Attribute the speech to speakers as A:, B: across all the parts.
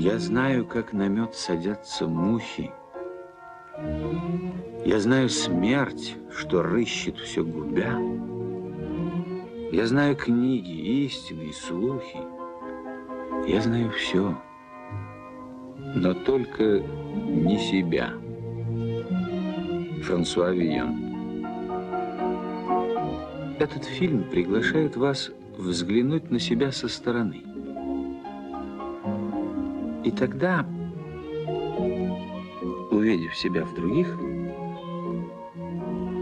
A: Я знаю, как на мед садятся мухи. Я знаю смерть, что рыщет все губя. Я знаю книги, истины и слухи. Я знаю все, но только не себя. Франсуа Вийон. Этот фильм приглашает вас взглянуть на себя со стороны. И тогда, увидев себя в других,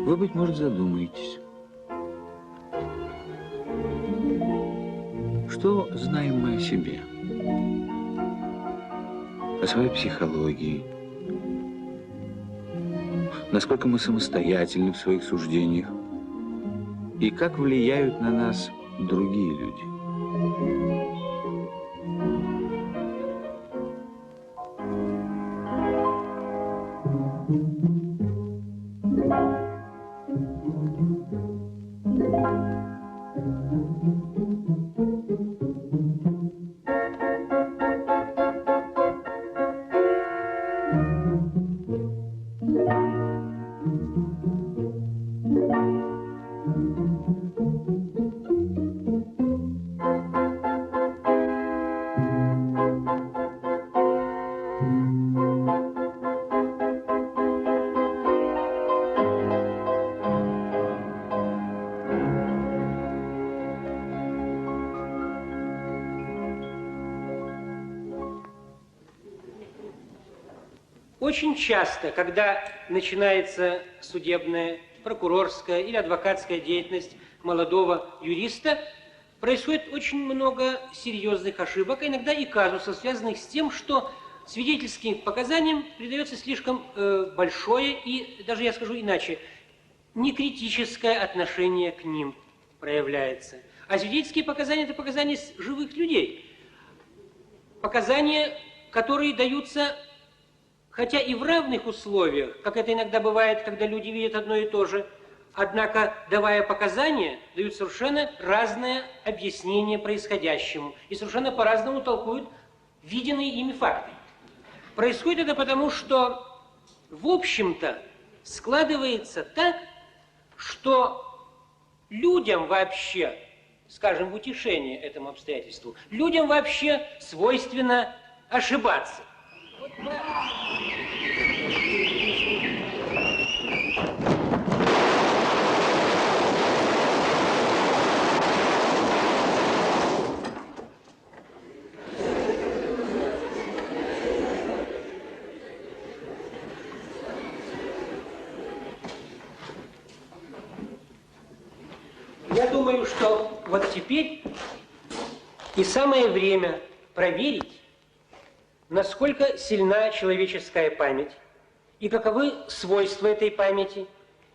A: вы, быть может, задумаетесь, что знаем мы о себе, о своей психологии, насколько мы самостоятельны в своих суждениях и как влияют на нас другие люди.
B: Очень часто, когда начинается судебная, прокурорская или адвокатская деятельность молодого юриста, происходит очень много серьезных ошибок, а иногда и казусов, связанных с тем, что свидетельским показаниям придается слишком большое и, даже я скажу иначе, некритическое отношение к ним проявляется. А свидетельские показания – это показания живых людей. Показания, которые даются, хотя и в равных условиях, как это иногда бывает, когда люди видят одно и то же, однако, давая показания, дают совершенно разное объяснение происходящему и совершенно по-разному толкуют виденные ими факты. Происходит это потому, что, в общем-то, складывается так, что людям вообще, скажем, в утешение этому обстоятельству, людям вообще свойственно ошибаться. Я думаю, что вот теперь и самое время проверить, насколько сильна человеческая память, и каковы свойства этой памяти,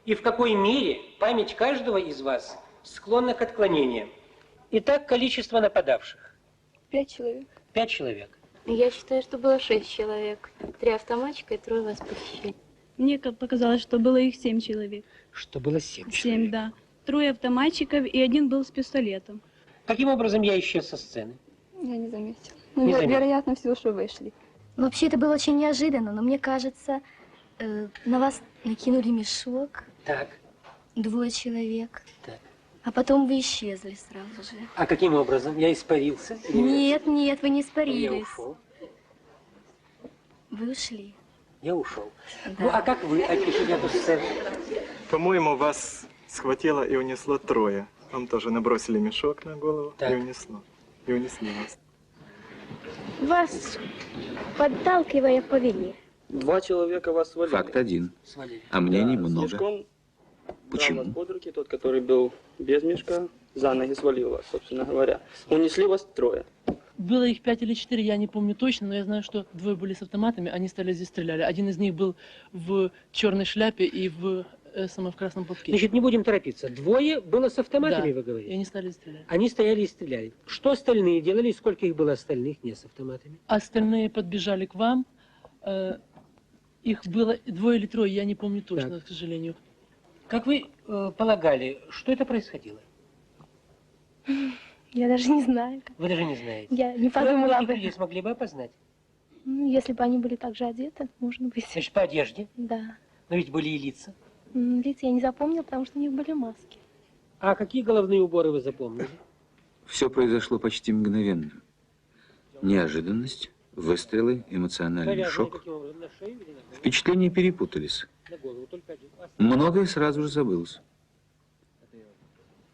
B: и в какой мере память каждого из вас склонна к отклонениям. Итак, количество нападавших.
C: 5 человек.
B: 5 человек.
C: Я считаю, что было 6 человек. 3 автоматчика и 3 вас похищения.
D: Мне показалось, что было их 7 человек.
B: Что было 7 человек?
D: 7, да. 3 автоматчиков и 1 был с пистолетом.
B: Каким образом я исчез со сцены?
C: Я не заметила.
B: Не заметила.
C: Вероятно, все, что вышли.
E: Вообще, это было очень неожиданно, но мне кажется, на вас накинули мешок.
B: Так.
E: 2 человек.
B: Так.
E: А потом вы исчезли сразу же.
B: А каким образом? Я испарился?
E: Нет, нет, вы не
B: Я
E: испарились.
B: ушел.
E: Вы ушли.
B: Я ушел.
E: Да.
B: Ну, а как вы опишете эту сцену?
F: По-моему, вас схватило и унесло 3. Вам тоже набросили мешок на голову
B: Так.
F: и унесло. И унесли вас.
G: Вас, подталкивая, повели.
H: 2 человека вас свалили.
A: Факт 1.
B: Свалили.
A: А мнений
H: С
A: много.
H: мешком
A: Почему?
H: брал вас под руки, тот, который был без мешка, за ноги свалил вас, собственно говоря. Унесли вас 3.
I: Было их 5 или 4, я не помню точно, но я знаю, что 2 были с автоматами, они стали здесь стреляли. Один из них был в черной шляпе и в красном платке.
B: Значит, не будем торопиться. 2 было с автоматами,
I: Да,
B: вы говорите?
I: и они стали стрелять.
B: Они стояли и стреляли. Что остальные делали? Сколько их было остальных не с автоматами?
I: Остальные подбежали к вам. Их было 2 или 3, я не помню точно, к сожалению.
B: Как вы полагали, что это происходило?
G: Я даже не знаю.
B: Вы даже не знаете.
G: Я не
B: Кто
G: подумала об
B: этих людей
G: этом.
B: смогли бы опознать?
G: Ну, если бы они были так же одеты, может быть.
B: Значит, по одежде.
G: Да.
B: Но ведь были и лица.
G: Лица я не запомнил, потому что у них были маски.
B: А какие головные уборы вы запомнили?
A: Все произошло почти мгновенно. Неожиданность, выстрелы, эмоциональный
B: Повязаны
A: шок.
B: каким образом? На шею или на голову?
A: Впечатления перепутались.
B: На голову, только один.
A: Многое сразу же забылось.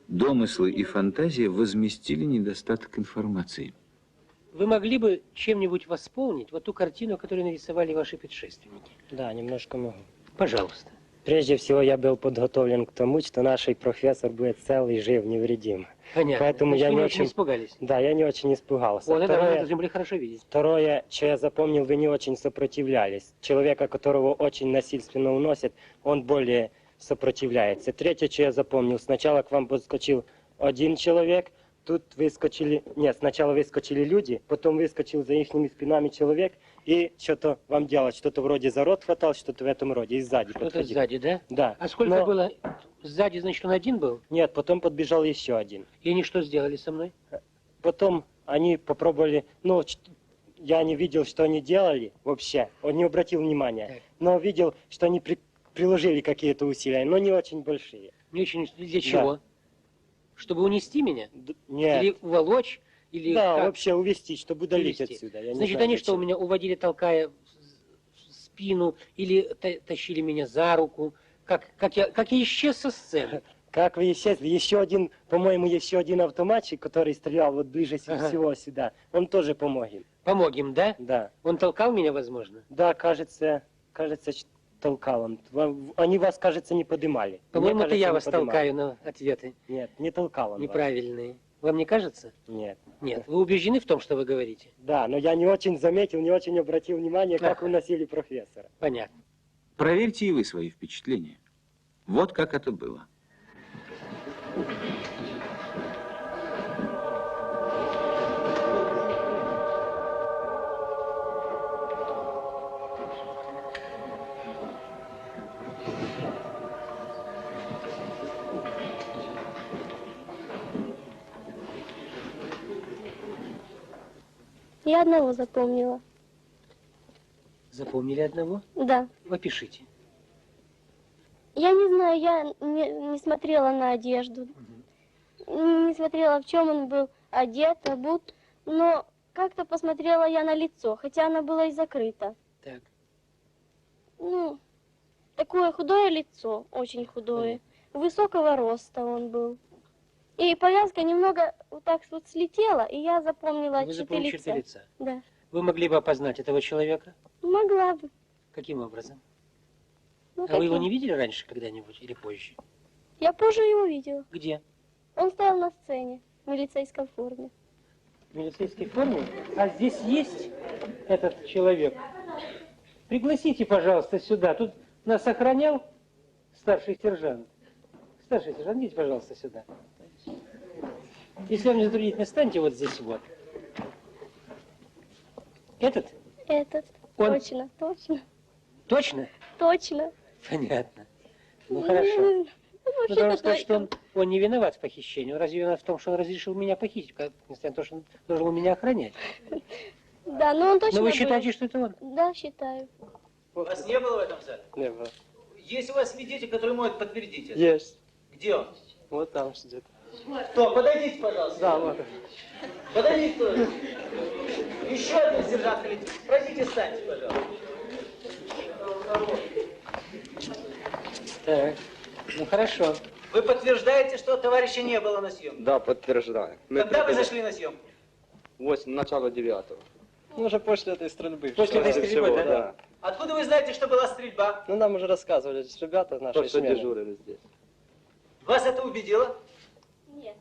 A: Домыслы и фантазия возместили недостаток информации.
B: Вы могли бы чем-нибудь восполнить вот ту картину, которую нарисовали ваши предшественники?
J: Да, немножко могу.
B: Пожалуйста.
J: Прежде всего, я был подготовлен к тому, что наш профессор будет целый, жив, невредим.
B: Понятно.
J: Поэтому
B: Значит,
J: я
B: вы
J: не
B: очень
J: очень...
B: испугались.
J: Да, я не очень испугался.
B: Вот это вы должны были хорошо видеть.
J: Второе, что я запомнил, вы не очень сопротивлялись. Человека, которого очень насильственно уносят, он более сопротивляется. Третье, что я запомнил, сначала к вам подскочил один человек, тут выскочили... Нет, сначала выскочили люди, потом выскочил за их спинами человек, и что-то вам делать, что-то вроде за рот хватал, что-то в этом роде, и сзади
B: Что-то
J: подходил.
B: сзади, да?
J: Да.
B: А сколько
J: Но-
B: было? Сзади, значит, он один был?
J: Нет, потом подбежал еще один.
B: И они что сделали со мной?
J: Потом они попробовали, ну, я не видел, что они делали вообще, он не обратил внимания,
B: Так.
J: но видел, что они приложили какие-то усилия, но не очень большие.
B: Не очень... Для чего? Чтобы унести меня?
J: Нет.
B: Или уволочь? Или
J: Да,
B: как?
J: вообще увести, чтобы удалить
B: Увести.
J: отсюда. Я не
B: Значит,
J: знаю,
B: они что,
J: зачем.
B: меня уводили, толкая в спину, или тащили меня за руку? Как я исчез со сцены?
J: Как вы исчезли? Еще один, по-моему, еще один автоматчик, который стрелял вот ближе
B: Ага.
J: всего сюда, он тоже помог им.
B: Помог им, да?
J: Да.
B: Он толкал меня, возможно?
J: Да, кажется, толкал он. Они вас, кажется, не подымали.
B: По-моему,
J: Мне
B: это
J: кажется,
B: я
J: не
B: вас
J: подымали.
B: толкаю на ответы
J: Нет, не толкал он вас.
B: неправильные. Вам не кажется?
J: Нет.
B: Нет. Вы убеждены в том, что вы говорите?
J: Да, но я не очень заметил, не очень обратил внимание, как
B: Ага.
J: уносили профессора.
B: Понятно.
A: Проверьте и вы свои впечатления. Вот как это было.
G: Я одного запомнила.
B: Запомнили одного?
G: Да.
B: Опишите.
G: Я не знаю, я не смотрела на одежду. Не смотрела, в чем он был одет, обут. Но как-то посмотрела я на лицо, хотя оно было и закрыто.
B: Так.
G: Ну, такое худое лицо, очень худое. Высокого роста он был. И повязка немного вот так вот слетела, и я запомнила
B: Вы
G: черты
B: запомнили
G: лица.
B: черты лица.
G: Да.
B: Вы могли бы опознать этого человека?
G: Могла бы.
B: Каким образом?
G: Ну,
B: А вы его
G: каким?
B: не видели раньше когда-нибудь или позже?
G: Я позже его видела.
B: Где?
G: Он стоял на сцене в милицейской форме.
B: В милицейской форме? А здесь есть этот человек? Пригласите, пожалуйста, сюда. Тут нас охранял старший сержант. Старший сержант, идите, пожалуйста, сюда. Если вам не затруднительно, станьте вот здесь вот. Этот?
G: Этот.
B: Он-
G: Точно, точно,
B: Точно?
G: точно.
B: Понятно. Ну, хорошо.
G: Ну,
B: Ну,
G: вообще
B: потому что,
G: точно.
B: он не виноват в похищении. Он разве виноват в том, что он разрешил меня похитить, несмотря на то, что он должен был меня охранять?
G: Да, но он точно
B: Но вы
G: был.
B: считаете, что это он?
G: Да, считаю.
K: Вас не было в этом зале?
J: Не было.
K: Есть у вас свидетель, который может подтвердить это?
J: Есть.
K: Где он?
J: Вот там сидит.
K: Кто? Подойдите, пожалуйста.
J: Да, вот.
K: Подойдите тоже. Еще один сержант Халитин. Пройдите, встаньте, пожалуйста.
B: Так, ну хорошо.
K: Вы подтверждаете, что товарища не было на съемке?
H: Да, подтверждаю.
K: Когда вы зашли на съемку?
H: Начало 9-го.
F: Ну, уже после этой стрельбы.
B: После этой
H: Прежде
B: стрельбы,
H: всего,
B: да?
K: Откуда вы знаете, что была стрельба?
J: Ну, нам уже рассказывали ребята наши
H: То, что дежурили здесь.
K: Вас это убедило?
G: Нет.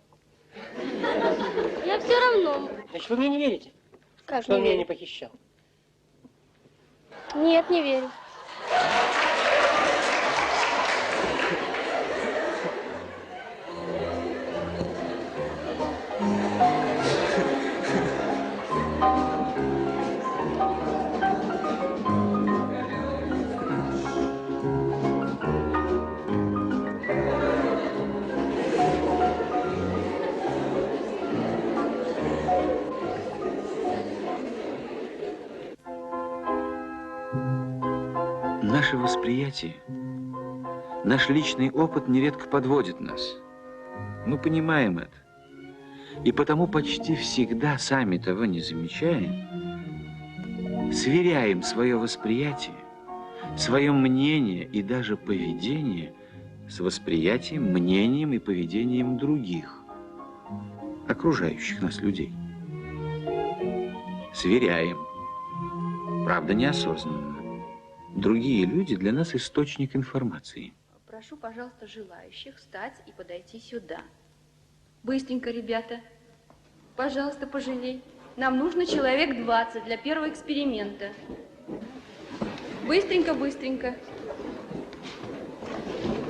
G: Я все равно.
B: Значит, вы мне не верите,
G: Как
B: что
G: не
B: он меня
G: верю?
B: не похищал?
G: Нет, не верю.
A: Наше восприятие, наш личный опыт нередко подводит нас. Мы понимаем это. И потому почти всегда, сами того не замечая, сверяем свое восприятие, свое мнение и даже поведение с восприятием, мнением и поведением других, окружающих нас людей. Сверяем. Правда, неосознанно. Другие люди для нас источник информации.
L: Прошу, пожалуйста, желающих встать и подойти сюда. Быстренько, ребята. Пожалуйста, пожалей. Нам нужно человек 20 для первого эксперимента. Быстренько, быстренько.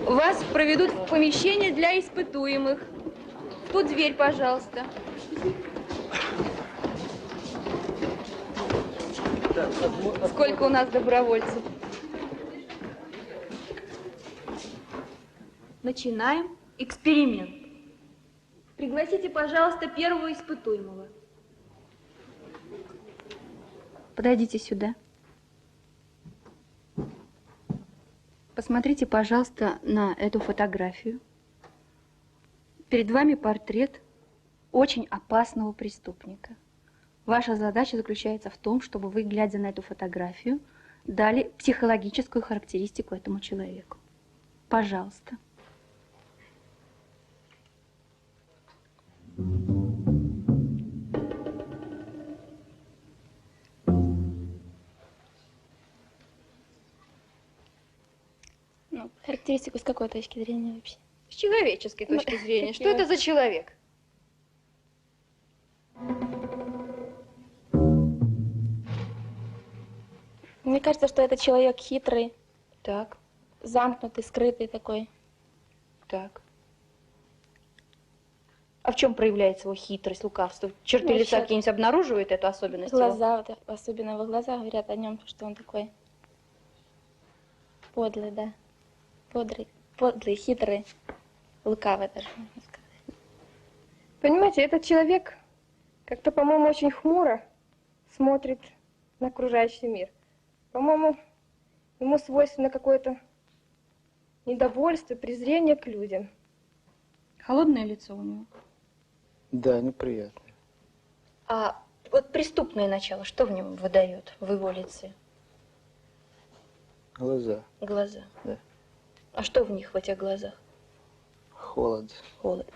L: Вас проведут в помещение для испытуемых. В ту дверь, пожалуйста. Сколько у нас добровольцев? Начинаем эксперимент. Пригласите, пожалуйста, первого испытуемого. Подойдите сюда. Посмотрите, пожалуйста, на эту фотографию. Перед вами портрет очень опасного преступника. Ваша задача заключается в том, чтобы вы, глядя на эту фотографию, дали психологическую характеристику этому человеку. Пожалуйста.
C: Ну, характеристику с какой точки зрения вообще?
L: С человеческой точки зрения. Что это за человек?
C: Мне кажется, что это человек хитрый.
L: Так.
C: Замкнутый, скрытый такой.
L: Так. А в чем проявляется его хитрость, лукавство? Черты
C: Ну,
L: лица
C: вообще-
L: какие-нибудь обнаруживают эту особенность?
C: Глаза, вот, особенно его глаза говорят о нем, что он такой подлый, да. Подлый, хитрый, лукавый даже, можно сказать.
M: Понимаете, этот человек как-то, по-моему, очень хмуро смотрит на окружающий мир. По-моему, ему свойственно какое-то недовольство, презрение к людям.
L: Холодное лицо у него.
N: Да, неприятно.
L: А вот преступное начало, что в нем выдает, в его лице?
N: Глаза.
L: Глаза.
N: Да.
L: А что в них, в этих глазах?
N: Холод.
L: Холод.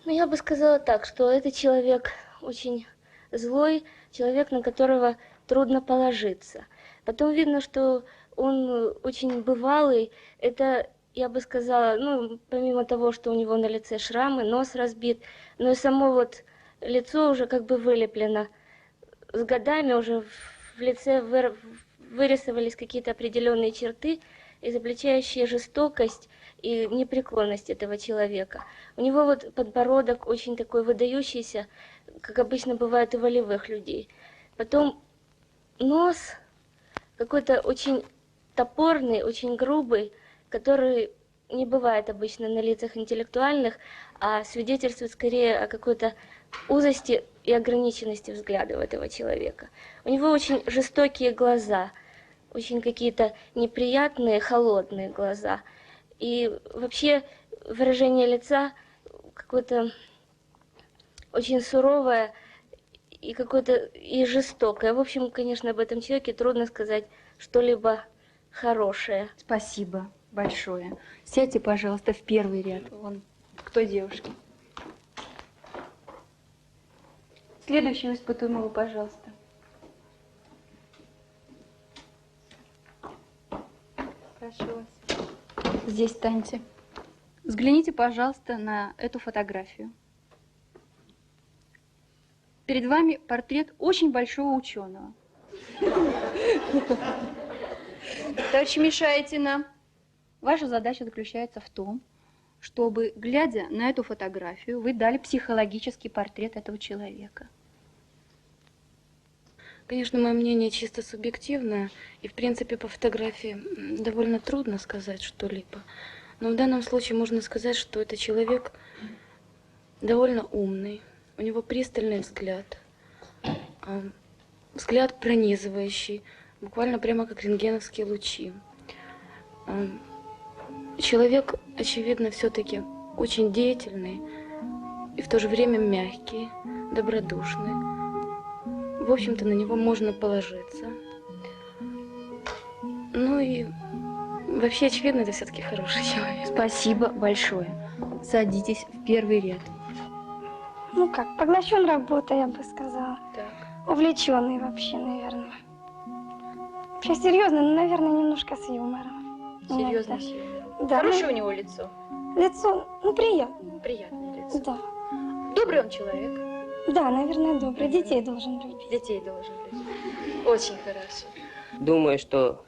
G: Ну, я бы сказала так, что это человек очень злой, человек, на которого трудно положиться. Потом видно, что он очень бывалый. Это, я бы сказала, ну, помимо того, что у него на лице шрамы, нос разбит, но и само вот лицо уже как бы вылеплено. С годами уже в лице вырисовались какие-то определенные черты, изобличающие жестокость и непреклонность этого человека. У него вот подбородок очень такой выдающийся, как обычно бывает у волевых людей. Потом нос какой-то очень топорный, очень грубый, который не бывает обычно на лицах интеллектуальных, а свидетельствует скорее о какой-то узости и ограниченности взглядов этого человека. У него очень жестокие глаза, очень какие-то неприятные, холодные глаза. И вообще выражение лица какое-то очень суровое и какое-то и жестокое. В общем, конечно, об этом человеке трудно сказать что-либо хорошее.
L: Спасибо большое. Сядьте, пожалуйста, в первый ряд. Вон, к той девушке. Следующего испытуемого, пожалуйста. Прошу вас. Здесь станьте. Взгляните, пожалуйста, на эту фотографию. Перед вами портрет очень большого ученого. Товарищ Мишайтина, ваша задача заключается в том, чтобы, глядя на эту фотографию, вы дали психологический портрет этого человека.
O: Конечно, мое мнение чисто субъективное, и, в принципе, по фотографии довольно трудно сказать что-либо. Но в данном случае можно сказать, что это человек довольно умный, у него пристальный взгляд, взгляд пронизывающий, буквально прямо как рентгеновские лучи. Человек, очевидно, все-таки очень деятельный и в то же время мягкий, добродушный. В общем-то, на него можно положиться. Ну и вообще, очевидно, это все-таки хороший человек.
L: Спасибо большое. Садитесь в первый ряд.
P: Ну как, поглощен работой, я бы сказала.
O: Так.
P: Увлеченный вообще, наверное. Вообще серьезно, но, наверное, немножко с юмором.
L: Серьезно,
P: Иногда.
L: с юмором.
P: Да,
L: Хорошее
P: ну,
L: у него лицо?
P: Лицо, ну, приятное.
L: Приятное лицо.
P: Да.
L: Добрый он человек?
P: Да, наверное, добрый. Детей должен любить.
L: Детей должен любить. Очень хорошо.
Q: Думаю, что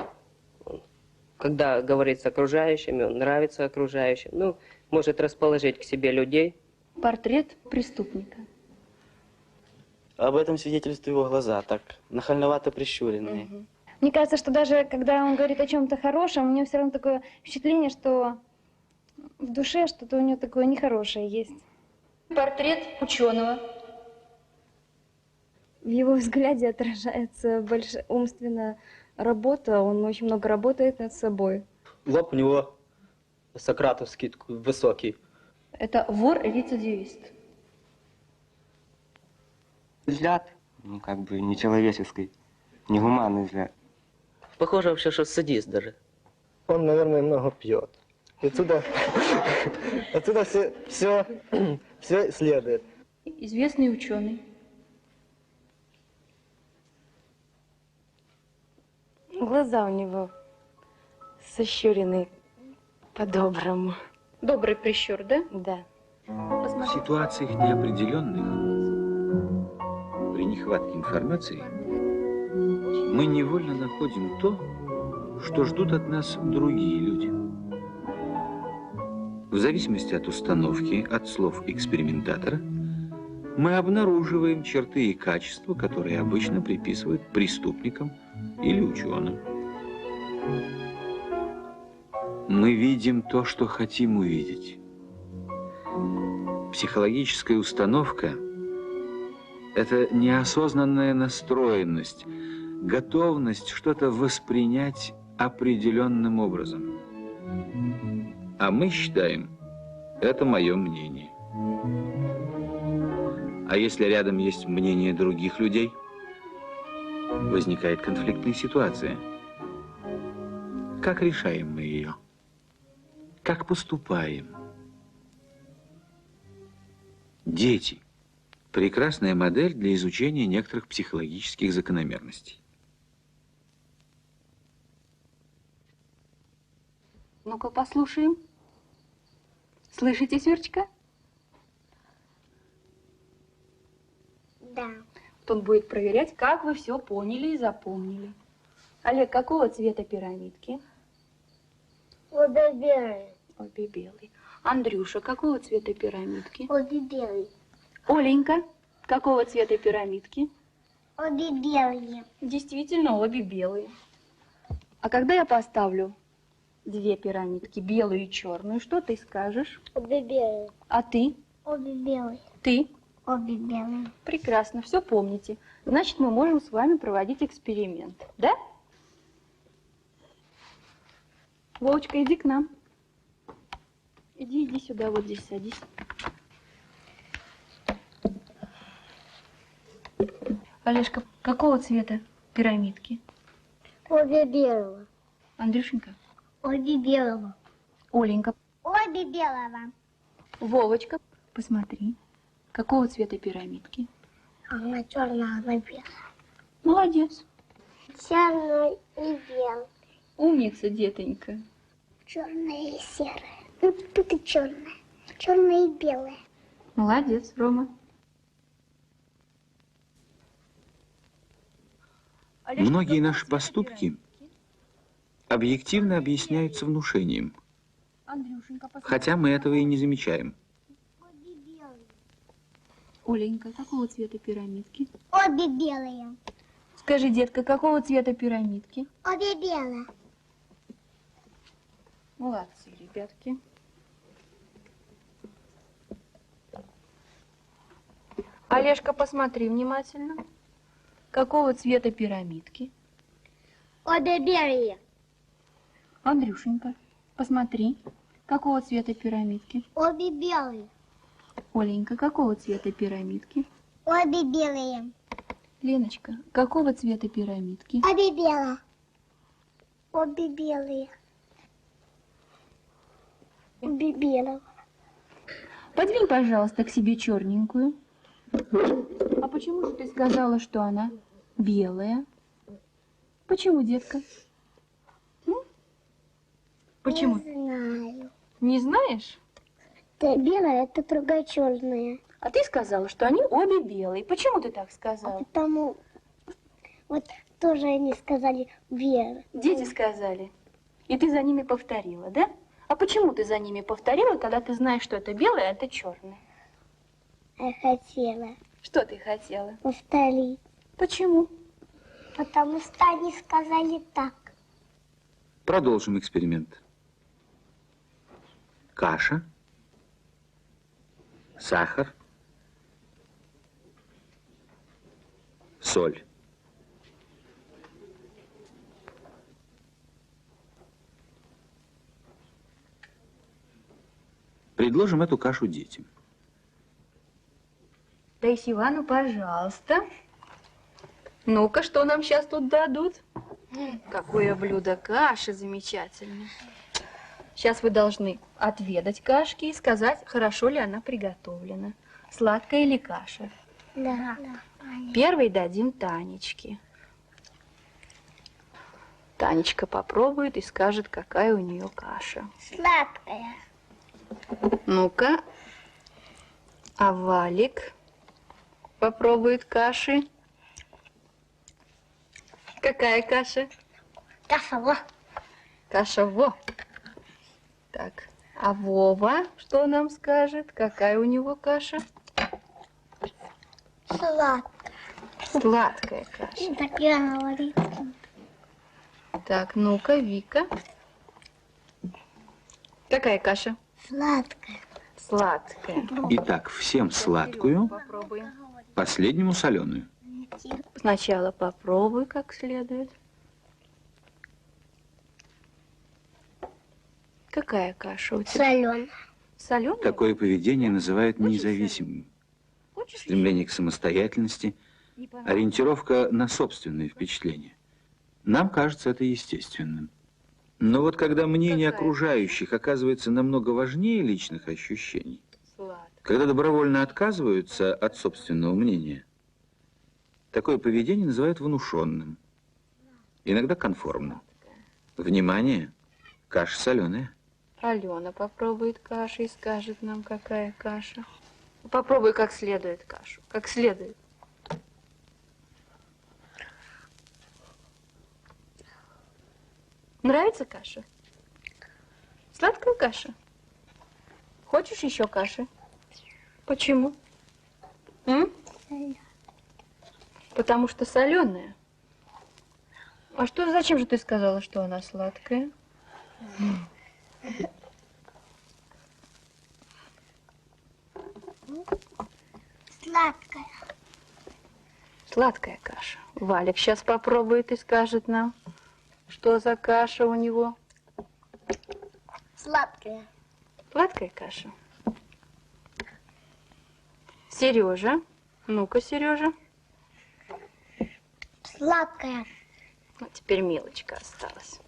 Q: когда говорит с окружающими, он нравится окружающим, ну, может расположить к себе людей.
L: Портрет преступника.
N: Об этом свидетельствуют его глаза, так нахальновато прищуренные.
R: Мне кажется, что даже когда он говорит о чем-то хорошем, у него все равно такое впечатление, что в душе что-то у него такое нехорошее есть.
L: Портрет ученого.
R: В его взгляде отражается большая умственная работа, он очень много работает над собой.
H: Лоб у него сократовский, такой высокий.
L: Это вор-рецидивист.
N: Взгляд, ну, как бы нечеловеческий, негуманный взгляд.
Q: Похоже вообще, что садист даже.
F: Он, наверное, много пьет. Отсюда все следует.
L: Известный ученый.
S: Глаза у него сощурены по-доброму.
L: Добрый прищур, да?
S: Да.
A: В ситуациях неопределенных, при нехватке информации, мы невольно находим то, что ждут от нас другие люди. В зависимости от установки, от слов экспериментатора, мы обнаруживаем черты и качества, которые обычно приписывают преступникам или ученым. Мы видим то, что хотим увидеть. Психологическая установка – это неосознанная настроенность, готовность что-то воспринять определенным образом. А мы считаем, это мое мнение. А если рядом есть мнение других людей, возникает конфликтная ситуация. Как решаем мы ее? Как поступаем? Дети – прекрасная модель для изучения некоторых психологических закономерностей.
L: Ну-ка, послушаем. Слышите, Сверчка?
G: Да.
L: Вот он будет проверять, как вы все поняли и запомнили. Олег, какого цвета пирамидки?
G: Обе белые.
L: Обе белые. Андрюша, какого цвета пирамидки?
G: Обе белые.
L: Оленька, какого цвета пирамидки?
G: Обе белые.
L: Действительно, обе белые. А когда я поставлю две пирамидки, белую и черную, что ты скажешь?
G: Обе белые.
L: А ты?
G: Обе белые.
L: Ты?
G: Обе белые.
L: Прекрасно, все помните. Значит, мы можем с вами проводить эксперимент, да? Вовочка, иди к нам. Иди сюда, вот здесь садись. Олежка, какого цвета пирамидки?
G: Обе белого.
L: Андрюшенька?
G: Обе белого.
L: Оленька?
G: Обе белого.
L: Вовочка, посмотри. Какого цвета пирамидки?
G: Она черная, она белая.
L: Молодец.
G: Черная и белая.
L: Умница, детонька.
G: Черная и серая. Ну, тут и черная. Черная и белая.
L: Молодец, Рома.
A: Многие наши поступки объективно объясняются внушением, хотя мы этого и не замечаем.
L: Оленька, какого цвета пирамидки?
G: Обе белые.
L: Скажи, детка, какого цвета пирамидки?
G: Обе белые.
L: Молодцы, ребятки. Олежка, посмотри внимательно. Какого цвета пирамидки?
G: Обе белые.
L: Андрюшенька. Посмотри, какого цвета пирамидки?
P: Обе белые.
L: Оленька, какого цвета пирамидки?
P: Обе белые.
L: Леночка, какого цвета пирамидки?
P: Обе белые. Обе белые. Обе белые.
L: Подвинь, пожалуйста, к себе черненькую. А почему же ты сказала, что она белая? Почему, детка? Почему?
P: Не знаю.
L: Не знаешь?
P: Это белая, это другая черная.
L: А ты сказала, что они обе белые. Почему ты так сказала?
P: Потому вот тоже они сказали Вера.
L: Дети сказали. И ты за ними повторила, да? А почему ты за ними повторила, когда ты знаешь, что это белое, а это черное?
P: Я хотела.
L: Что ты хотела?
P: Повторить.
L: Почему?
P: Потому что они сказали так.
A: Продолжим эксперимент. Каша, сахар, соль. Предложим эту кашу детям.
L: Таисия Ивановна, пожалуйста. Ну-ка, что нам сейчас тут дадут? Какое блюдо каши замечательное. Сейчас вы должны отведать кашки и сказать, хорошо ли она приготовлена. Сладкая или каша?
P: Да.
L: Первый дадим Танечке. Танечка попробует и скажет, какая у нее каша.
P: Сладкая.
L: Ну-ка, а Валик попробует каши. Какая каша?
P: Каша-во.
L: Каша-во. Так, а Вова что нам скажет? Какая у него каша?
P: Сладкая.
L: Сладкая каша.
P: Так я говорю.
L: Так, ну-ка, Вика. Какая каша?
P: Сладкая.
L: Сладкая.
A: Итак, всем сладкую,
L: Попробуем.
A: последнему соленую.
L: Сначала попробуй как следует. Какая каша у тебя?
P: Соленая.
L: Соленая?
A: Такое поведение называют независимым. Стремление к самостоятельности, ориентировка на собственные впечатления. Нам кажется это естественным. Но вот когда мнение окружающих оказывается намного важнее личных ощущений, когда добровольно отказываются от собственного мнения, такое поведение называют внушенным, иногда конформным. Внимание, каша соленая.
L: Алена попробует кашу и скажет нам, какая каша. Попробуй как следует кашу. Как следует. Нравится каша? Сладкая каша? Хочешь еще каши? Почему? Потому что соленая. А что, зачем же ты сказала, что она сладкая?
P: Сладкая.
L: Сладкая каша. Валик сейчас попробует и скажет нам, что за каша у него.
P: Сладкая.
L: Сладкая каша. Сережа. Ну-ка, Сережа.
P: Сладкая.
L: Ну, теперь Милочка осталась.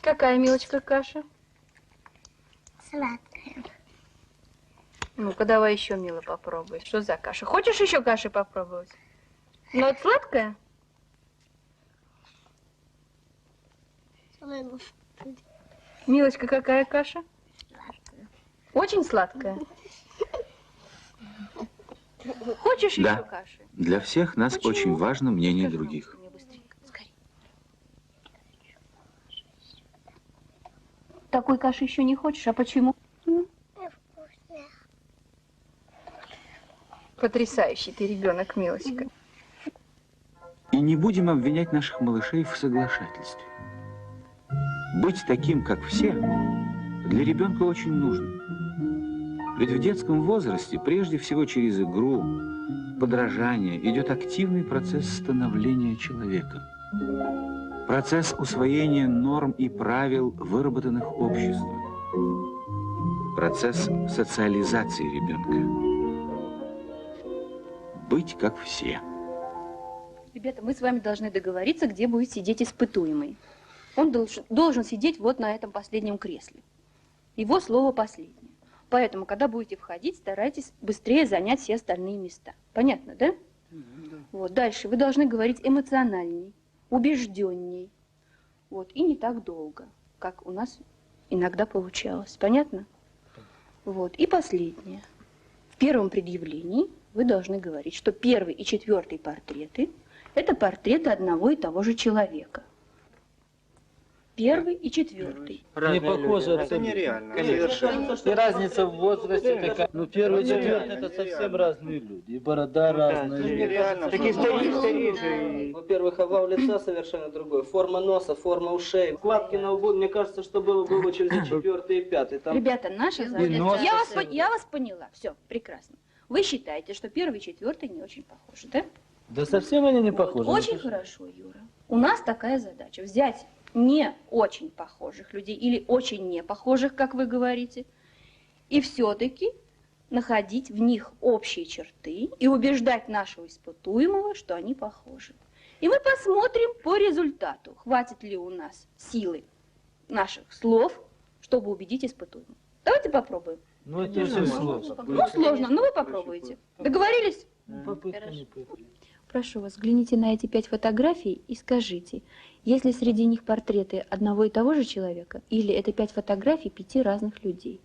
L: Какая, Милочка, каша?
P: Сладкая.
L: Ну-ка, давай еще, Мила, попробуй. Что за каша? Хочешь еще каши попробовать? Ну, это сладкая? Милочка, какая каша?
P: Сладкая.
L: Очень сладкая? Хочешь
A: Да.
L: еще каши?
A: Для всех нас очень важно мнение других.
L: Такой каши еще не хочешь, а почему? Потрясающий ты ребенок, Милочка.
A: И не будем обвинять наших малышей в соглашательстве. Быть таким, как все, для ребенка очень нужно. Ведь в детском возрасте, прежде всего через игру, подражания идет активный процесс становления человека. Процесс усвоения норм и правил, выработанных обществом. Процесс социализации ребенка. Быть как все.
L: Ребята, мы с вами должны договориться, где будет сидеть испытуемый. Он должен сидеть вот на этом последнем кресле. Его слово последнее. Поэтому, когда будете входить, старайтесь быстрее занять все остальные места. Понятно, да? Вот, дальше вы должны говорить эмоциональней, убежденней. Вот, и не так долго, как у нас иногда получалось. Понятно? Вот, и последнее. В первом предъявлении вы должны говорить, что первый и четвертый портреты – это портреты одного и того же человека. Первый и четвертый.
T: Не похоже.
F: Это нереально.
T: И разница в возрасте такая. Ну, первый и четвертый это совсем разные люди. И борода разная.
F: Нереально.
H: Такие старейшие. Во-первых, овал лица совершенно другой. Форма носа, форма ушей. Вкладки на лбу, мне кажется, что было бы очень за четвертый и пятый. Там...
L: Ребята, наша задача. Я вас поняла. Все, прекрасно. Вы считаете, что первый и четвертый не очень похожи, да?
T: Да совсем они не похожи.
L: Очень хорошо, Юра. У нас такая задача. Взять не очень похожих людей или очень не похожих, как вы говорите, и все-таки находить в них общие черты и убеждать нашего испытуемого, что они похожи. И мы посмотрим по результату, хватит ли у нас силы наших слов, чтобы убедить испытуемого. Давайте попробуем.
T: Ну, это все сложно.
L: Ну, сложно, но вы попробуйте. Договорились? Прошу вас, взгляните на эти 5 фотографий и скажите, есть ли среди них портреты одного и того же человека, или это 5 фотографий 5 разных людей?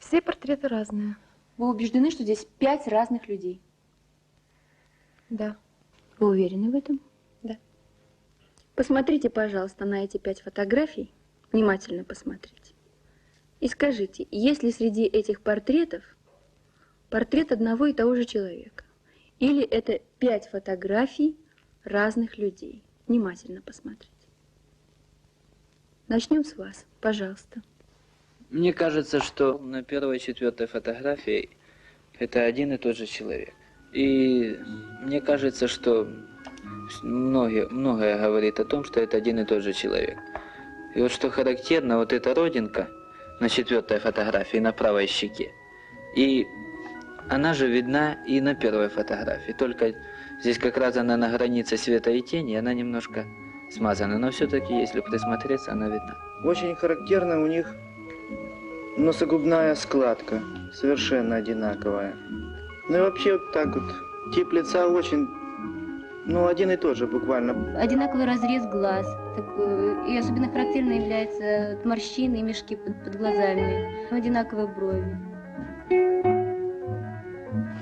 M: Все портреты разные.
L: Вы убеждены, что здесь 5 разных людей?
M: Да.
L: Вы уверены в этом?
M: Да.
L: Посмотрите, пожалуйста, на эти 5 фотографий, внимательно посмотрите, и скажите, есть ли среди этих портретов портрет одного и того же человека, или это 5 фотографий разных людей? Внимательно посмотрите. Начнем с вас, пожалуйста.
Q: Мне кажется, что на первой и четвертой фотографии это один и тот же человек. И мне кажется, что многое говорит о том, что это один и тот же человек. И вот что характерно, вот эта родинка на четвертой фотографии, на правой щеке. И она же видна и на первой фотографии. Только здесь как раз она на границе света и тени, она немножко смазана. Но все-таки, если присмотреться, она видна.
N: Очень характерна у них носогубная складка, совершенно одинаковая. Ну и вообще вот так вот, тип лица очень, один и тот же буквально.
L: Одинаковый разрез глаз, и особенно характерно являются морщины и мешки под глазами, одинаковые брови.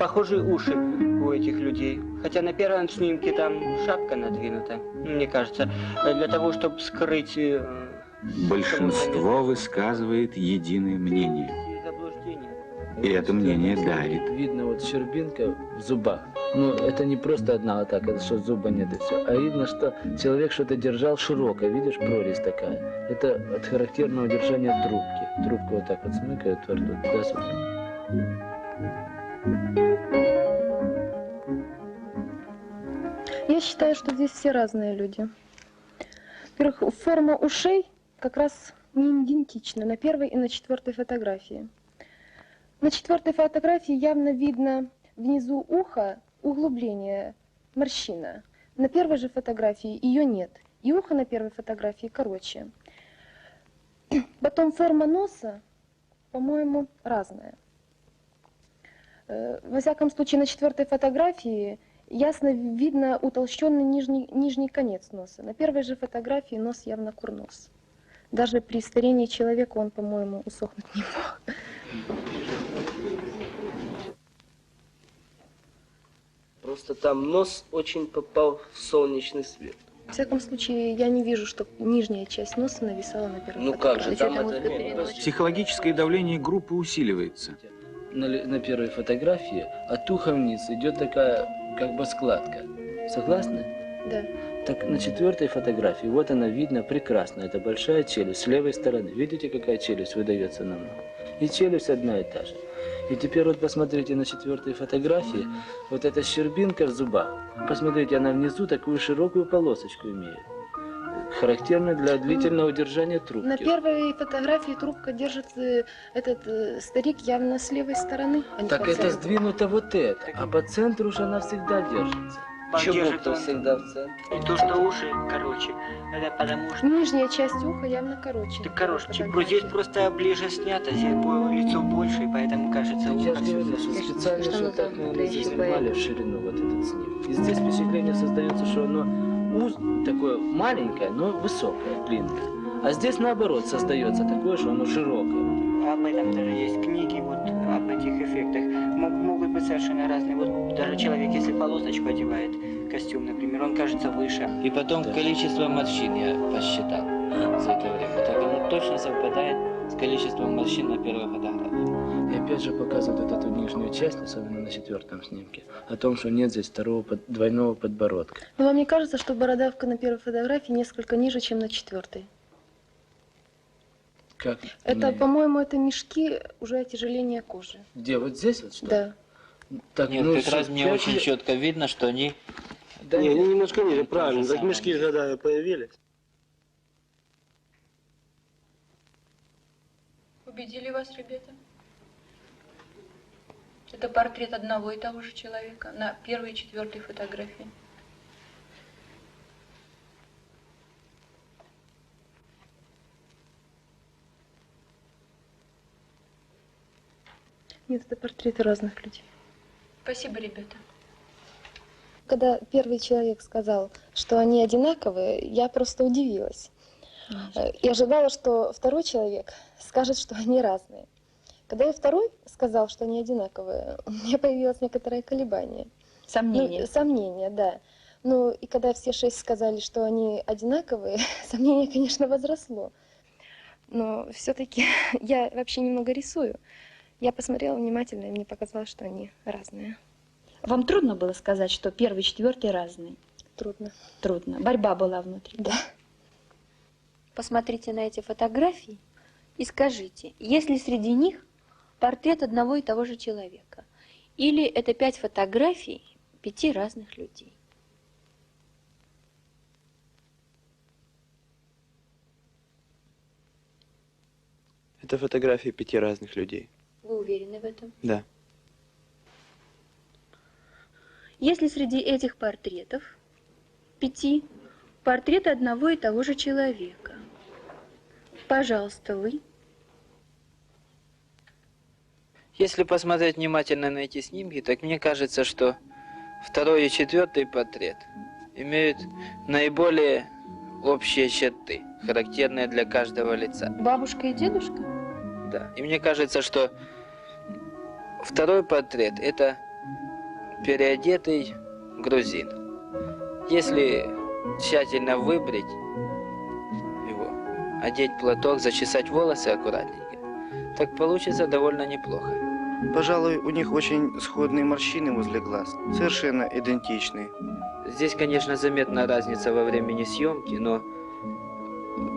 H: Похожие уши у этих людей. Хотя на первом снимке там шапка надвинута, мне кажется, для того, чтобы скрыть...
A: Большинство высказывает единое мнение. И это мнение давит.
T: Видно вот щербинка в зубах. Ну, это не просто одна атака, это что зуба нет и все. А видно, что человек что-то держал широко. Видишь, прорезь такая. Это от характерного держания трубки. Трубку вот так вот смыкают во рту.
M: Я считаю, что здесь все разные люди. Во-первых, форма ушей как раз не идентична на первой и на четвертой фотографии. На четвертой фотографии явно видно внизу уха углубление, морщина. На первой же фотографии ее нет. И ухо на первой фотографии короче. Потом форма носа, по-моему, разная. Во всяком случае, на четвертой фотографии ясно видно утолщенный нижний конец носа. На первой же фотографии нос явно курнос. Даже при старении человека он, по-моему, усохнуть не мог.
H: Просто там нос очень попал в солнечный свет.
M: В всяком случае, я не вижу, что нижняя часть носа нависала на первой
Q: Как
M: фотографии.
Q: же, там это...
A: Психологическое давление группы усиливается.
T: На первой фотографии от уха вниз идет такая как бы складка. Согласны?
M: Да.
T: Так на 4-й фотографии, вот она видно прекрасно, это большая челюсть с левой стороны. Видите, какая челюсть выдается нам? И челюсть одна и та же. И теперь вот посмотрите на 4-й фотографии, вот эта щербинка в зубах. Посмотрите, она внизу такую широкую полосочку имеет, характерную для длительного удержания трубки.
M: На первой фотографии трубка держит этот старик явно с левой стороны. А не
T: Так
M: по
T: это
M: центру.
T: сдвинуто вот это, а по центру уж она всегда держится.
H: Чубук-то всегда в центре.
B: И то, что уши короче, это потому что...
M: Нижняя часть уха явно короче.
B: Так короче, здесь просто ближе снято, здесь лицо больше, и поэтому кажется
T: Я
B: ухо
T: же говорю, что специально, что так снимали в ширину вот этот снимок. И здесь впечатление создается, что оно такое маленькое, но высокое, длинное. А здесь наоборот создается такое, что оно широкое.
B: Об этом даже есть книги, вот об этих эффектах. Могут быть совершенно разные. Вот даже человек, если полосочку одевает, костюм, например, он кажется выше.
Q: И потом количество морщин я посчитал за это время. Так оно точно совпадает с количеством морщин на первой фотографии.
T: И опять же показывают вот эту нижнюю часть, особенно на 4-м снимке, о том, что нет здесь второго двойного подбородка.
M: Но вам не кажется, что бородавка на первой фотографии несколько ниже, чем на 4-й?
T: Как?
M: Это, по-моему, это мешки уже отяжеления кожи.
T: Где? Вот здесь вот что?
M: Да.
T: Так,
Q: нет, как раз мне очень четко видно, что они...
H: Да не, они немножко ниже, правильно. Так мешки когда появились.
L: Убедили вас, ребята? Это портрет одного и того же человека на первой и 4-й фотографии.
M: Нет, это портреты разных людей.
L: Спасибо, ребята.
M: Когда первый человек сказал, что они одинаковые, я просто удивилась. И ожидала, что второй человек скажет, что они разные. Когда и второй сказал, что они одинаковые, у меня появилось некоторое колебание.
L: Сомнение.
M: Ну, сомнение, да. Ну и когда все 6 сказали, что они одинаковые, сомнение, конечно, возросло. Но все-таки я вообще немного рисую. Я посмотрела внимательно, и мне показалось, что они разные.
L: Вам трудно было сказать, что 1-й и 4-й разные?
M: Трудно.
L: Трудно. Борьба была внутри?
M: Да.
U: Посмотрите на эти фотографии и скажите, есть ли среди них портрет одного и того же человека? Или это 5 фотографий 5 разных людей?
F: Это фотографии 5 разных людей.
U: Вы уверены в этом?
F: Да.
U: Если среди этих портретов 5 портрет одного и того же человека, пожалуйста, вы.
Q: Если посмотреть внимательно на эти снимки, так мне кажется, что 2-й и 4-й портрет имеют наиболее общие черты, характерные для каждого лица.
U: Бабушка и дедушка?
Q: Да. И мне кажется, что 2-й портрет – это переодетый грузин. Если тщательно выбрить его, одеть платок, зачесать волосы аккуратненько, так получится довольно неплохо.
N: Пожалуй, у них очень сходные морщины возле глаз, совершенно идентичные.
Q: Здесь, конечно, заметна разница во времени съемки, но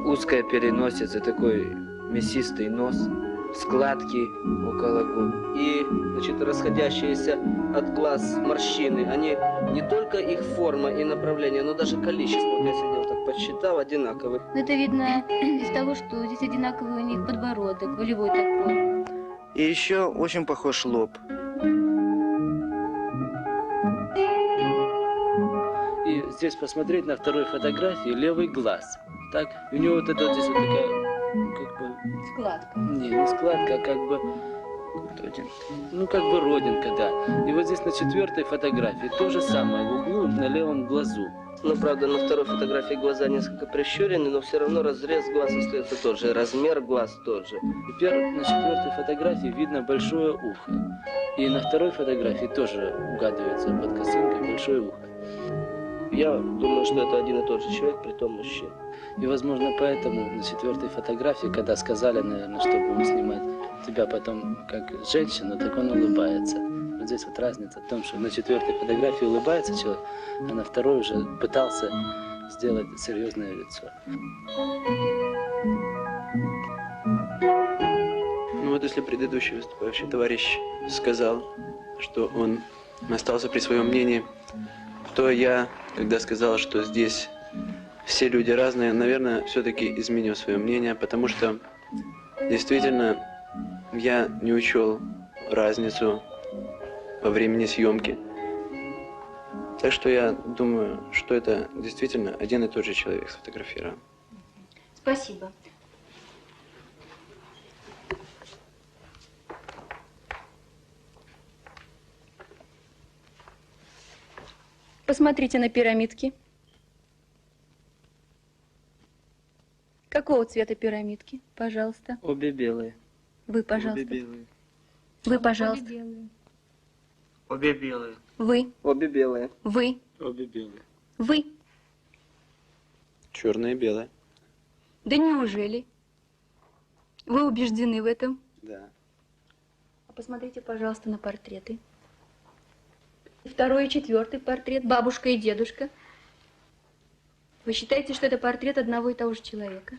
Q: узкая переносица, такой мясистый нос, складки около губ.
H: И, значит, расходящиеся от глаз морщины, они не только их форма и направление, но даже количество, вот я сидел так подсчитал, одинаковые.
U: Это видно из того, что здесь одинаковый у них подбородок, волевой такой.
N: И еще очень похож лоб.
T: И здесь посмотреть на 2-й фотографии левый глаз. Так, у него вот это вот здесь вот такая, как бы...
U: Складка.
T: Не складка, а как бы...
Q: Родинка.
T: Ну, как бы родинка, да. И вот здесь на 4-й фотографии то же самое, в углу на левом глазу.
H: Ну, правда, на 2-й фотографии глаза несколько прищурены, но все равно разрез глаз остается тот же, размер глаз тот же.
T: Теперь на 4-й фотографии видно большое ухо. И на 2-й фотографии тоже угадывается под косынкой большое ухо.
H: Я думаю, что это один и тот же человек, притом мужчина.
T: И, возможно, поэтому на 4-й фотографии, когда сказали, наверное, что будем снимать тебя потом как женщину, так он улыбается. Вот здесь вот разница в том, что на 4-й фотографии улыбается человек, а на 2-й уже пытался сделать серьезное лицо.
D: Ну вот если предыдущий выступающий товарищ сказал, что он остался при своем мнении, то я, когда сказал, что здесь все люди разные, наверное, все-таки изменю свое мнение, потому что действительно я не учел разницу во времени съемки. Так что я думаю, что это действительно один и тот же человек сфотографировал.
U: Спасибо. Посмотрите на пирамидки. Какого цвета пирамидки? Пожалуйста.
D: Обе белые.
U: Вы, пожалуйста.
D: Обе белые.
U: Вы, пожалуйста.
D: Обе белые.
U: Вы.
D: Обе белые.
U: Вы.
D: Обе белые.
U: Вы.
D: Черное и белое.
U: Да неужели? Вы убеждены в этом?
D: Да.
U: А посмотрите, пожалуйста, на портреты. 2-й и 4-й портрет, бабушка и дедушка. Вы считаете, что это портрет одного и того же человека?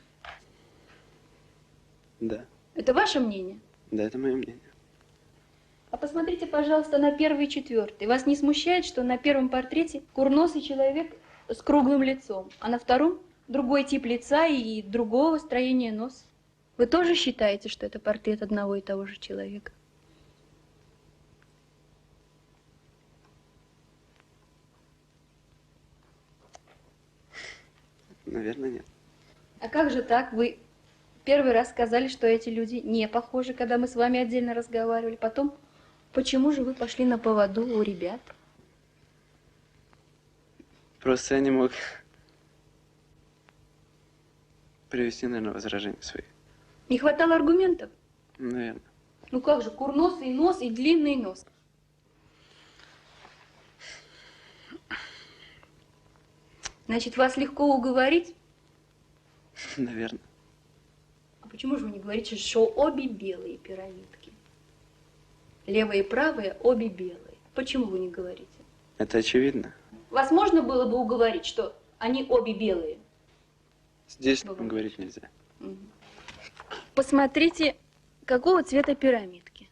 D: Да.
U: Это ваше мнение?
D: Да, это мое мнение.
U: А посмотрите, пожалуйста, на 1-й и 4-й. Вас не смущает, что на 1-м портрете курносый человек с круглым лицом, а на 2-м другой тип лица и другого строения нос? Вы тоже считаете, что это портрет одного и того же человека?
D: Наверное, нет.
U: А как же так? Вы первый раз сказали, что эти люди не похожи, когда мы с вами отдельно разговаривали. Потом, почему же вы пошли на поводу у ребят?
D: Просто я не мог привести, наверное, возражения свои.
U: Не хватало аргументов?
D: Наверное.
U: Ну как же, курносый нос и длинный нос. Значит, вас легко уговорить?
D: Наверное.
U: А почему же вы не говорите, что обе белые пирамидки? Левая и правая обе белые. Почему вы не говорите?
D: Это очевидно.
U: Вас можно было бы уговорить, что они обе белые?
D: Здесь говорить нельзя.
U: Посмотрите, какого цвета пирамидки.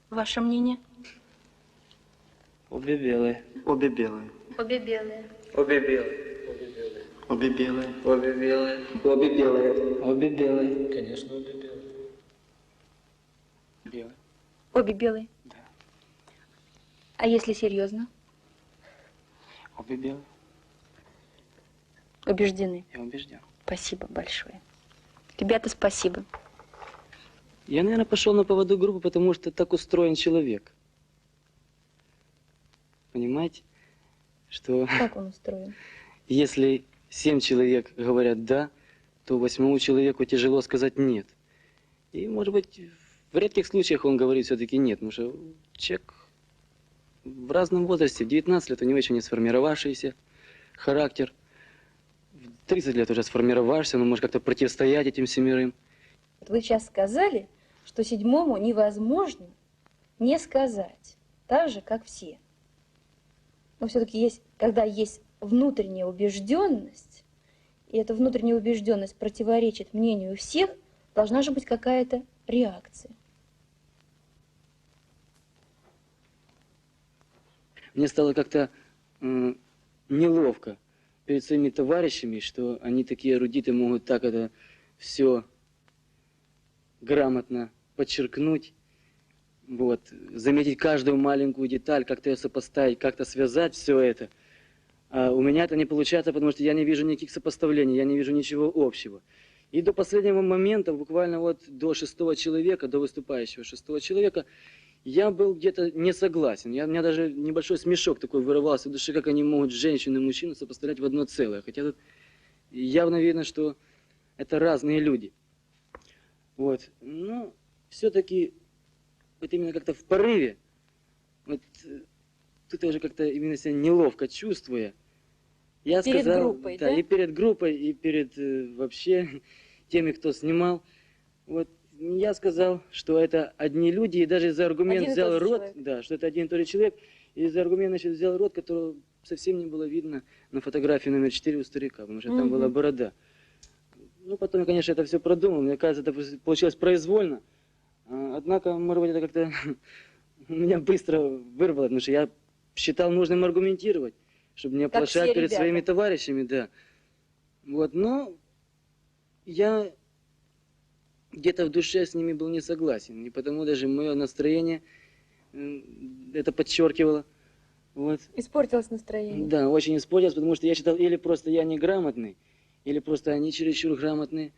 U: Ваше мнение?
D: Обе белые. Обе белые.
U: Обе белые.
D: Обе белые. Обе белые. Обе белые. Обе белые. Обе белые. Конечно, обе белые. Белые.
U: Обе белые?
D: Да.
U: А если серьезно?
D: Обе белые.
U: Убеждены?
D: Я убежден.
U: Спасибо большое. Ребята, спасибо.
V: Я, наверное, пошел на поводу группы, потому что так устроен человек. Понимаете, что
U: Как он устроен?
V: если 7 человек говорят «да», то 8-му человеку тяжело сказать «нет». И, может быть, в редких случаях он говорит все-таки «нет», потому что человек в разном возрасте, в 19 лет у него еще не сформировавшийся характер, в 30 лет уже сформировавшийся, он может как-то противостоять этим 7.
U: Вы сейчас сказали, что 7-му невозможно не сказать, так же, как все. Но все-таки есть, когда есть внутренняя убежденность, и эта внутренняя убежденность противоречит мнению всех, должна же быть какая-то реакция.
V: Мне стало как-то неловко перед своими товарищами, что они такие эрудиты могут так это все грамотно подчеркнуть, вот, заметить каждую маленькую деталь, как-то ее сопоставить, как-то связать все это. А у меня это не получается, потому что я не вижу никаких сопоставлений, я не вижу ничего общего. И до последнего момента, буквально вот до 6-го человека, до выступающего 6-го человека, я был где-то не согласен. У меня даже небольшой смешок такой вырывался в душе, как они могут женщину и мужчину сопоставлять в одно целое. Хотя тут явно видно, что это разные люди. Вот. Но все-таки вот именно как-то в порыве, вот тут я уже как-то именно себя неловко чувствуя, я
U: перед
V: сказал,
U: группой,
V: да,
U: да?
V: и перед группой, и перед вообще теми, кто снимал. Вот Я сказал, что это одни люди, и даже за аргумент
U: Один и
V: взял
U: тот же
V: род,
U: человек.
V: да, что это один и тот же человек, и за аргумент, значит, взял род, которого совсем не было видно на фотографии номер 4 у старика, потому что там была борода. Ну, потом, конечно, это все продумал, мне кажется, это получилось произвольно, однако, может быть, это как-то меня быстро вырвало, потому что я считал нужным аргументировать, чтобы не
U: Как
V: оплошать
U: все
V: перед
U: ребята.
V: своими товарищами, да. Вот, но я где-то в душе с ними был не согласен, и потому даже мое настроение это подчеркивало. Вот.
U: Испортилось настроение.
V: Да, очень испортилось, потому что я считал, или просто я неграмотный, или просто они чересчур грамотные.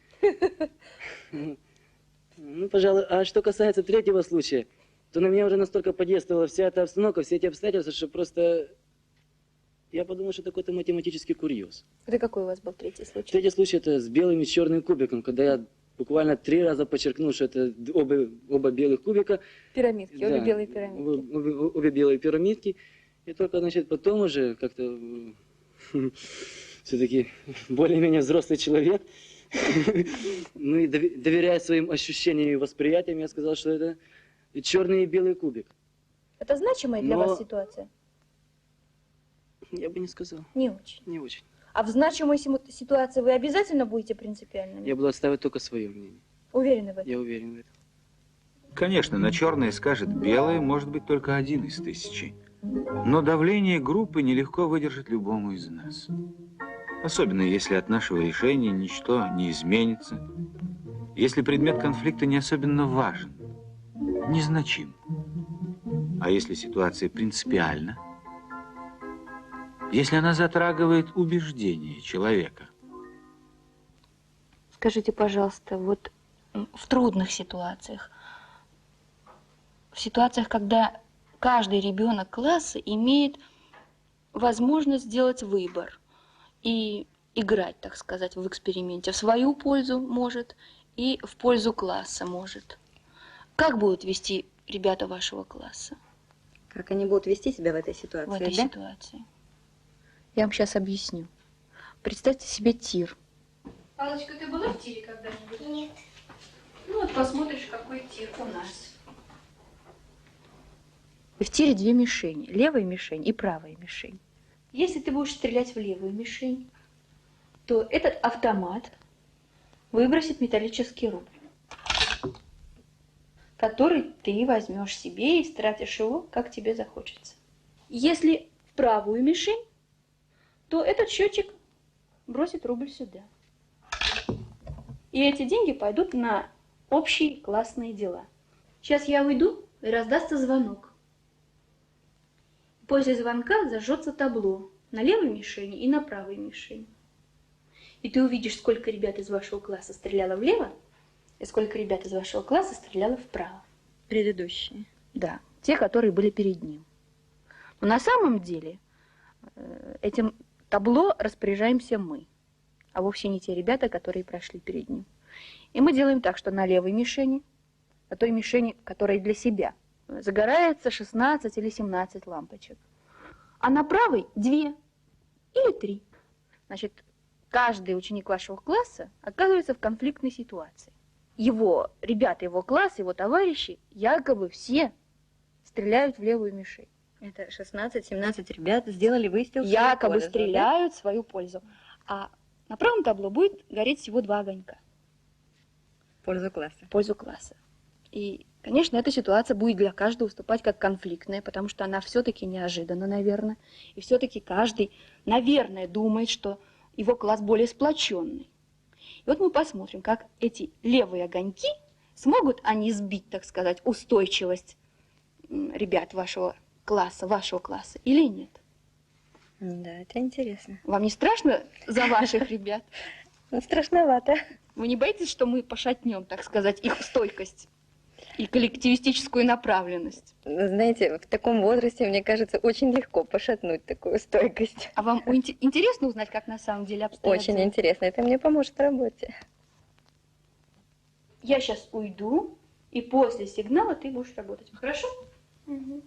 V: Ну, пожалуй, а что касается третьего случая, то на меня уже настолько подействовала вся эта обстановка, все эти обстоятельства, что просто я подумал, что это какой-то математический курьез.
U: Это какой у вас был третий случай?
V: Третий случай это с белым и черным кубиком, когда я буквально 3 раза подчеркнул, что это оба белых кубика.
U: Пирамидки,
V: Да,
U: обе белые пирамидки.
V: Обе белые пирамидки. И только, значит, потом уже как-то все-таки более-менее взрослый человек, ну и доверяя своим ощущениям и восприятиям, я сказал, что это черный и белый кубик.
U: Это значимая для вас ситуация?
V: Я бы не сказал.
U: Не очень.
V: Не очень.
U: А в значимой ситуации вы обязательно будете принципиальными?
V: Я буду отстаивать только свое мнение.
U: Уверены в этом?
V: Я уверен в этом.
A: Конечно, на черное скажет белое, может быть, только 1 из 1000. Но давление группы нелегко выдержать любому из нас. Особенно, если от нашего решения ничто не изменится, если предмет конфликта не особенно важен, незначим. А если ситуация принципиальна, если она затрагивает убеждения человека.
O: Скажите, пожалуйста, вот в трудных ситуациях, в ситуациях, когда каждый ребенок класса имеет возможность сделать выбор и играть, так сказать, в эксперименте, в свою пользу может и в пользу класса может. Как будут вести ребята вашего класса?
U: Как они будут вести себя в этой ситуации?
O: В этой ситуации.
U: Я вам сейчас объясню. Представьте себе тир.
L: Палочка, ты была в тире когда-нибудь?
P: Нет.
L: Ну вот посмотришь, какой тир у нас.
U: В тире 2 мишени. Левая мишень и правая мишень. Если ты будешь стрелять в левую мишень, то этот автомат выбросит металлический рубль, который ты возьмешь себе и стратишь его, как тебе захочется. Если в правую мишень, то этот счетчик бросит рубль сюда. И эти деньги пойдут на общие классные дела. Сейчас я уйду, и раздастся звонок. После звонка зажжется табло на левой мишени и на правой мишени. И ты увидишь, сколько ребят из вашего класса стреляло влево, и сколько ребят из вашего класса стреляло вправо. Предыдущие. Да, те, которые были перед ним. Но на самом деле этим табло распоряжаемся мы, а вовсе не те ребята, которые прошли перед ним. И мы делаем так, что на левой мишени, на той мишени, которая для себя, загорается 16 или 17 лампочек. А на правой 2 или 3. Значит, каждый ученик вашего класса оказывается в конфликтной ситуации. Его ребята, его класс, его товарищи якобы все стреляют в левую мишень. Это 16-17 ребят сделали выстрел. Якобы стреляют в свою пользу. А на правом табло будет гореть всего 2 огонька. В пользу класса.
O: В пользу класса. И, конечно, эта ситуация будет для каждого выступать как конфликтная, потому что она все-таки неожиданна, наверное. И все-таки каждый, наверное, думает, что его класс более сплоченный. И вот мы посмотрим, как эти левые огоньки смогут они сбить, так сказать, устойчивость ребят вашего класса или нет?
U: Да, это интересно.
O: Вам не страшно за ваших ребят?
U: Ну, страшновато.
O: Вы не боитесь, что мы пошатнем, так сказать, их стойкость и коллективистическую направленность?
U: Знаете, в таком возрасте, мне кажется, очень легко пошатнуть такую стойкость.
O: А вам интересно узнать, как на самом деле обстоят дела?
U: Очень интересно. Это мне поможет в работе.
O: Я сейчас уйду, и после сигнала ты будешь работать. Хорошо?
U: Угу.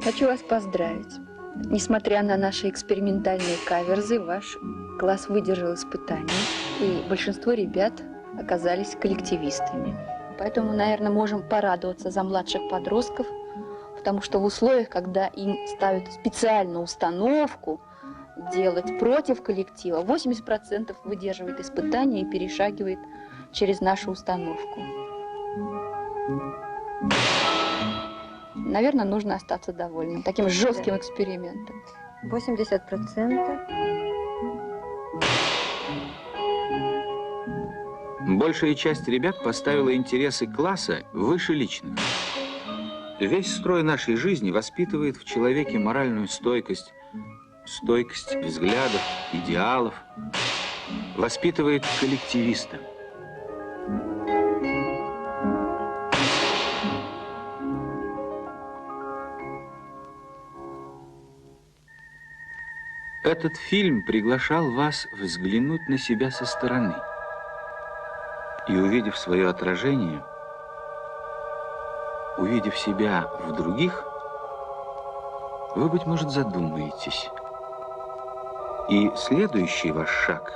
L: Хочу вас поздравить. Несмотря на наши экспериментальные каверзы, ваш класс выдержал испытания, и большинство ребят оказались коллективистами. Поэтому, наверное, можем порадоваться за младших подростков, потому что в условиях, когда им ставят специальную установку делать против коллектива, 80% выдерживает испытания и перешагивает через нашу установку. Наверное, нужно остаться довольным таким жестким экспериментом.
E: 80%.
A: Большая часть ребят поставила интересы класса выше личных. Весь строй нашей жизни воспитывает в человеке моральную стойкость, стойкость взглядов, идеалов, воспитывает коллективиста. Этот фильм приглашал вас взглянуть на себя со стороны. И увидев свое отражение, увидев себя в других, вы, быть может, задумаетесь. И следующий ваш шаг,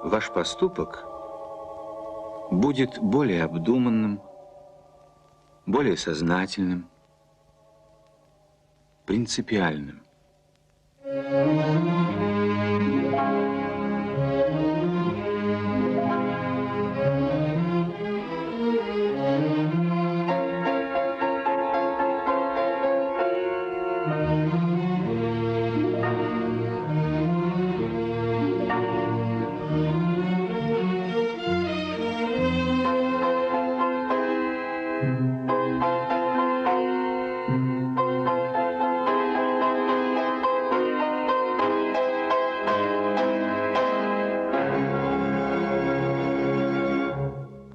A: ваш поступок будет более обдуманным, более сознательным, принципиальным.